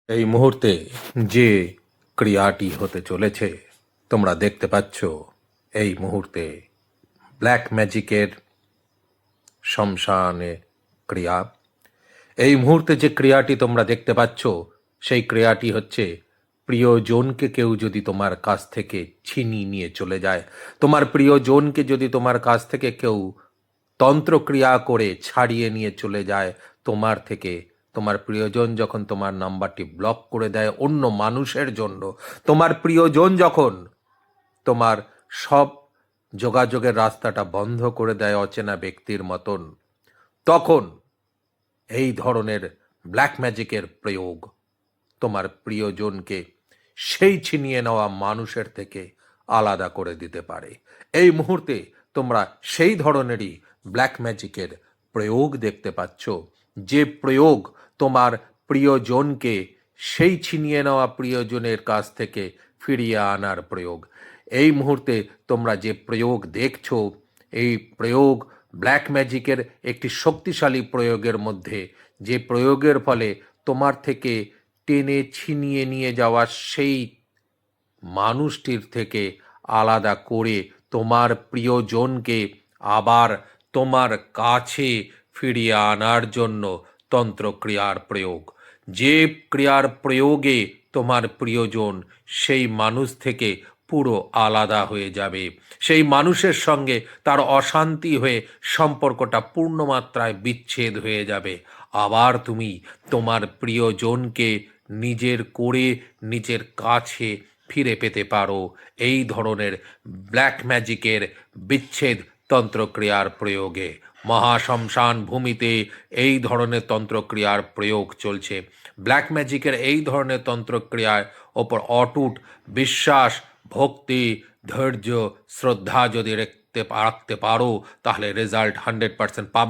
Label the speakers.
Speaker 1: এই মুহূর্তে যে ক্রিয়াটি হতে চলেছে তোমরা দেখতে পাচ্ছ, এই মুহূর্তে ব্ল্যাক ম্যাজিকের শ্মশানে ক্রিয়া। এই মুহূর্তে যে ক্রিয়াটি তোমরা দেখতে পাচ্ছ সেই ক্রিয়াটি হচ্ছে, প্রিয়জনকে কেউ যদি তোমার কাছ থেকে ছিনিয়ে নিয়ে চলে যায়, তোমার প্রিয়জনকে যদি তোমার কাছ থেকে কেউ তন্ত্রক্রিয়া করে ছাড়িয়ে নিয়ে চলে যায় তোমার থেকে, তোমার প্রিয়জন যখন তোমার নাম্বারটি ব্লক করে দেয় অন্য মানুষের জন্য, তোমার প্রিয়জন যখন তোমার সব যোগাযোগের রাস্তাটা বন্ধ করে দেয় অচেনা ব্যক্তির মতন, তখন এই ধরনের ব্ল্যাক ম্যাজিকের প্রয়োগ তোমার প্রিয়জনকে সেই ছিনিয়ে নেওয়া মানুষের থেকে আলাদা করে দিতে পারে। এই মুহূর্তে তোমরা সেই ধরনেরই ব্ল্যাক ম্যাজিকের প্রয়োগ দেখতে পাচ্ছ, যে প্রয়োগ তোমার প্রিয়জনকে সেই ছিনিয়ে নেওয়া প্রিয়জনের কাছ থেকে ফিরিয়ে আনার প্রয়োগ। এই মুহূর্তে তোমরা যে প্রয়োগ দেখছো, এই প্রয়োগ ব্ল্যাক ম্যাজিকের একটি শক্তিশালী প্রয়োগের মধ্যে, যে প্রয়োগের ফলে তোমার থেকে টেনে ছিনিয়ে নিয়ে যাওয়া সেই মানুষটির থেকে আলাদা করে তোমার প্রিয়জনকে আবার তোমার কাছে ফিরিয়ে আনার জন্য তন্ত্রক্রিয়ার প্রয়োগ। যে ক্রিয়ার প্রয়োগে তোমার প্রিয়জন সেই মানুষ থেকে পুরো আলাদা হয়ে যাবে, সেই মানুষের সঙ্গে তার অশান্তি হয়ে সম্পর্কটা পূর্ণমাত্রায় বিচ্ছেদ হয়ে যাবে। আবার তুমি তোমার প্রিয়জনকে নিজের করে নিজের কাছে ফিরে পেতে পারো। এই ধরনের ব্ল্যাক ম্যাজিকের বিচ্ছেদ তন্ত্রক্রিয়ার প্রয়োগে মহাশ্মশান ভূমিতে এই ধরনের তন্ত্রক্রিয়ার প্রয়োগ চলছে। ব্ল্যাক ম্যাজিকের এই ধরনের তন্ত্রক্রিয়ার ওপর অটুট বিশ্বাস, ভক্তি, ধৈর্য, শ্রদ্ধা যদি রাখতে পারো, তাহলে রেজাল্ট 100% পাবে।